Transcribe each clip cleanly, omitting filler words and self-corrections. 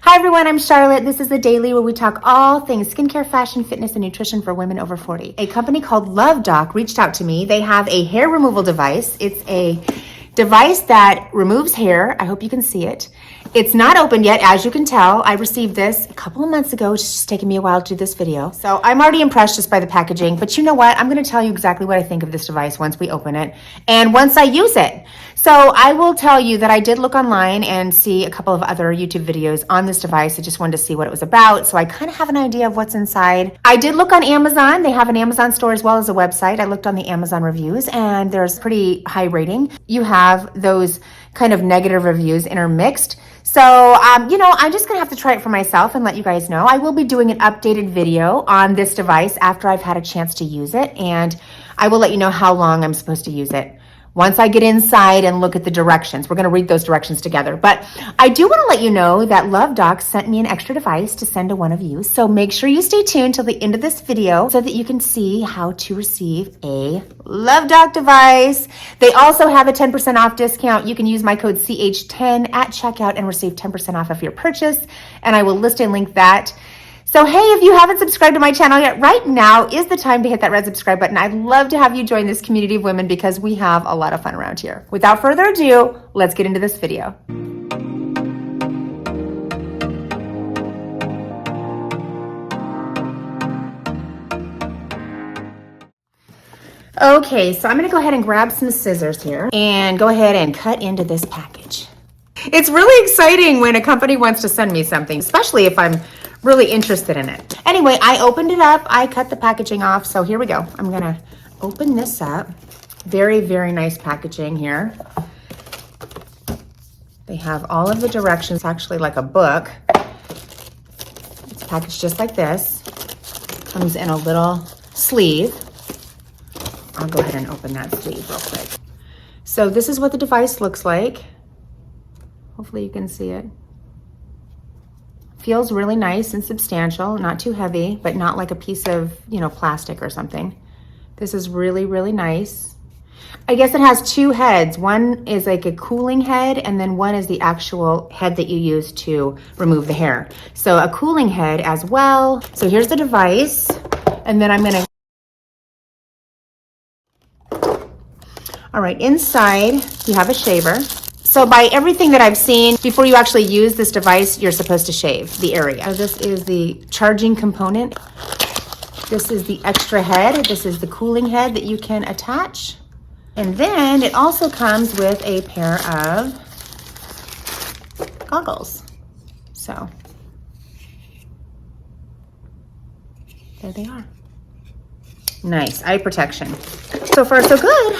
Hi everyone, I'm Charlotte. This is the Daily where we talk all things skincare, fashion, fitness, and nutrition for women over 40. A company called Love Doc reached out to me. They have a hair removal device. It's a device that removes hair. I hope you can see it. It's not opened yet, as you can tell. I received this a couple of months ago. It's just taken me a while to do this video. So I'm already impressed just by the packaging, but you know what? I'm gonna tell you exactly what I think of this device once we open it and once I use it. So I will tell you that I did look online and see a couple of other YouTube videos on this device. I just wanted to see what it was about. So I kind of have an idea of what's inside. I did look on Amazon. They have an Amazon store as well as a website. I looked on the Amazon reviews and there's pretty high rating. You have those kind of negative reviews intermixed. So, I'm just gonna have to try it for myself and let you guys know. I will be doing an updated video on this device after I've had a chance to use it, and I will let you know how long I'm supposed to use it. Once I get inside and look at the directions, we're gonna read those directions together. But I do wanna let you know that Love Doc sent me an extra device to send to one of you. So make sure you stay tuned till the end of this video so that you can see how to receive a Love Doc device. They also have a 10% off discount. You can use my code CH10 at checkout and receive 10% off of your purchase. And I will list and link that. So hey, if you haven't subscribed to my channel yet, right now is the time to hit that red subscribe button. I'd love to have you join this community of women because we have a lot of fun around here. Without further ado, let's get into this video. Okay, so I'm gonna go ahead and grab some scissors here and go ahead and cut into this package. It's really exciting when a company wants to send me something, especially if I'm really interested in it. Anyway, I opened it up. I cut the packaging off. So here we go. I'm gonna open this up. Very, very nice packaging here. They have all of the directions, actually like a book. It's packaged just like this. Comes in a little sleeve. I'll go ahead and open that sleeve real quick. So this is what the device looks like. Hopefully you can see it. Feels really nice and substantial, not too heavy, but not like a piece of, plastic or something. This is really, really nice. I guess it has two heads. One is like a cooling head, and then one is the actual head that you use to remove the hair. So a cooling head as well. So here's the device, and then I'm gonna, all right, inside you have a shaver. So by everything that I've seen, before you actually use this device, you're supposed to shave the area. This is the charging component. This is the extra head. This is the cooling head that you can attach. And then it also comes with a pair of goggles. So there they are. Nice, eye protection. So far, so good.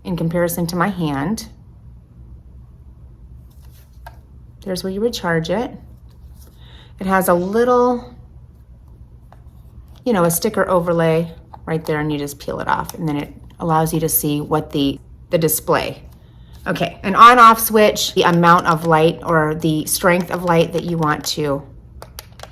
In comparison to my hand. There's where you would charge it. It has a little, a sticker overlay right there, and you just peel it off, and then it allows you to see what the display. Okay, an on-off switch, the amount of light or the strength of light that you want to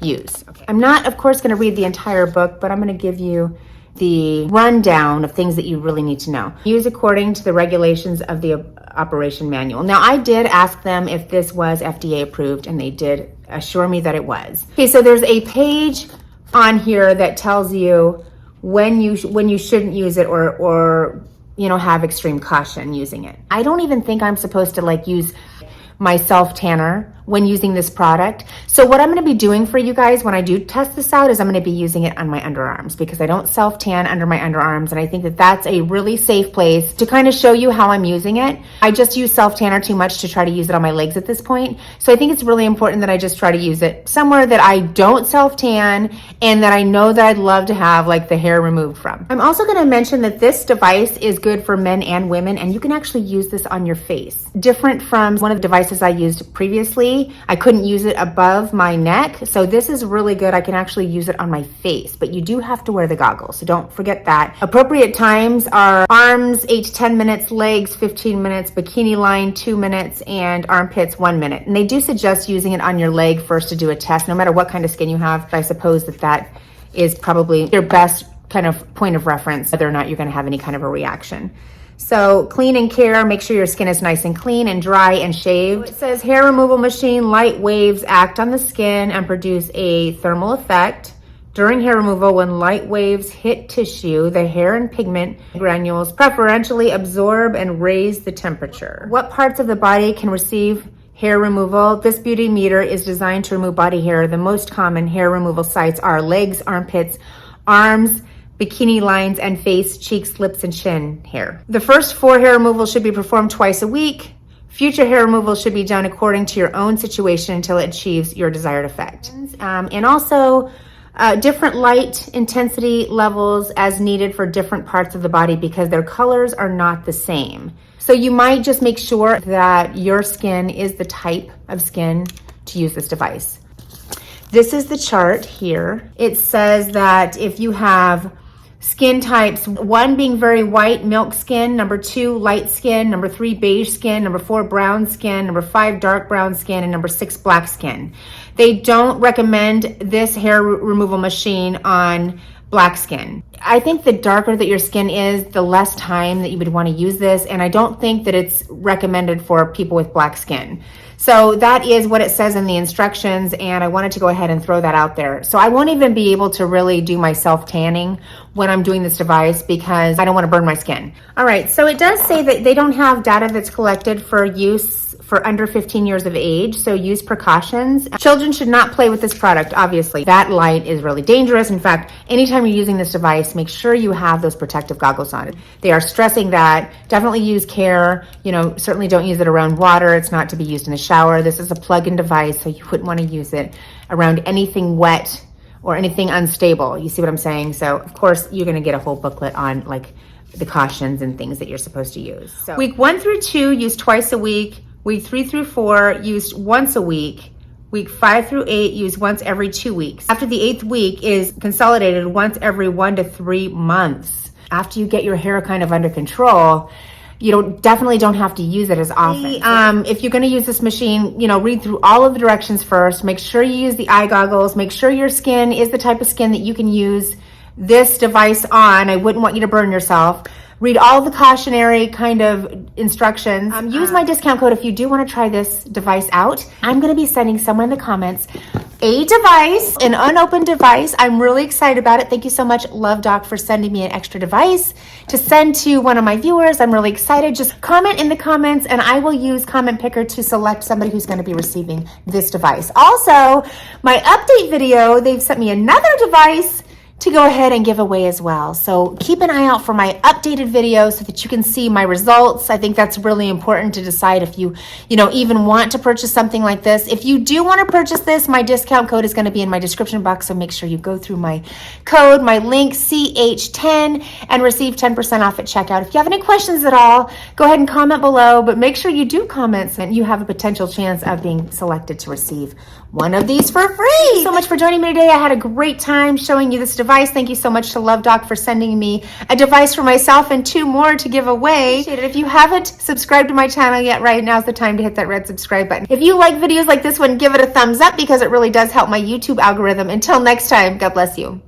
use. Okay. I'm not, of course, gonna read the entire book, but I'm gonna give you the rundown of things that you really need to know. Use according to the regulations of the operation manual. Now, I did ask them if this was FDA approved, and they did assure me that it was. Okay, so there's a page on here that tells you when you shouldn't use it or have extreme caution using it. I don't even think I'm supposed to use my self tanner when using this product. So what I'm gonna be doing for you guys when I do test this out is I'm gonna be using it on my underarms because I don't self tan under my underarms, and I think that that's a really safe place to kind of show you how I'm using it. I just use self tanner too much to try to use it on my legs at this point. So I think it's really important that I just try to use it somewhere that I don't self tan and that I know that I'd love to have the hair removed from. I'm also gonna mention that this device is good for men and women, and you can actually use this on your face. Different from one of the devices I used previously. I couldn't use it above my neck. So this is really good. I can actually use it on my face, but you do have to wear the goggles. So don't forget that. Appropriate times are arms 8 to 10 minutes, legs 15 minutes, bikini line 2 minutes, and armpits 1 minute. And they do suggest using it on your leg first to do a test, no matter what kind of skin you have. I suppose that is probably your best kind of point of reference, whether or not you're going to have any kind of a reaction. So clean and care, make sure your skin is nice and clean and dry and shaved. It says hair removal machine, light waves act on the skin and produce a thermal effect. During hair removal, when light waves hit tissue, the hair and pigment granules preferentially absorb and raise the temperature. What parts of the body can receive hair removal? This beauty meter is designed to remove body hair. The most common hair removal sites are legs, armpits, arms, bikini lines, and face, cheeks, lips, and chin hair. The first 4 hair removals should be performed twice a week. Future hair removal should be done according to your own situation until it achieves your desired effect. And also, different light intensity levels as needed for different parts of the body because their colors are not the same. So you might just make sure that your skin is the type of skin to use this device. This is the chart here. It says that if you have skin types, 1 being very white, milk skin, number 2, light skin, number 3, beige skin, number 4, brown skin, number 5, dark brown skin, and number 6, black skin. They don't recommend this hair removal machine on black skin. I think the darker that your skin is, the less time that you would want to use this, and I don't think that it's recommended for people with black skin. So that is what it says in the instructions, and I wanted to go ahead and throw that out there. So I won't even be able to really do my self-tanning when I'm doing this device because I don't want to burn my skin. All right, so it does say that they don't have data that's collected for use for under 15 years of age, so use precautions. Children should not play with this product, obviously. That light is really dangerous. In fact, anytime you're using this device, make sure you have those protective goggles on. They are stressing that. Definitely use care. Certainly don't use it around water. It's not to be used in the shower. This is a plug-in device, so you wouldn't want to use it around anything wet or anything unstable. You see what I'm saying? So, of course, you're going to get a whole booklet on the cautions and things that you're supposed to use. So, week 1 through 2, use twice a week. Week 3 through 4, use once a week. Week 5 through 8, use once every 2 weeks. After the 8th week is consolidated once every 1 to 3 months. After you get your hair kind of under control, you definitely don't have to use it as often. If you're going to use this machine, read through all of the directions first. Make sure you use the eye goggles. Make sure your skin is the type of skin that you can use this device on. I wouldn't want you to burn yourself. Read all the cautionary kind of instructions. Use my discount code if you do want to try this device out. I'm going to be sending someone in the comments a device, an unopened device. I'm really excited about it. Thank you so much, Love Doc, for sending me an extra device to send to one of my viewers. I'm really excited. Just comment in the comments and I will use Comment Picker to select somebody who's going to be receiving this device. Also, my update video, they've sent me another device to go ahead and give away as well. So keep an eye out for my updated video so that you can see my results. I think that's really important to decide if you even want to purchase something like this. If you do want to purchase this, my discount code is going to be in my description box. So make sure you go through my code, my link CH10, and receive 10% off at checkout. If you have any questions at all, go ahead and comment below, but make sure you do comment so you have a potential chance of being selected to receive one of these for free. Thank you so much for joining me today. I had a great time showing you this device. Thank you so much to Love Doc for sending me a device for myself and 2 more to give away. Appreciate it. If you haven't subscribed to my channel yet, right now's the time to hit that red subscribe button. If you like videos like this one, give it a thumbs up because it really does help my YouTube algorithm. Until next time, God bless you.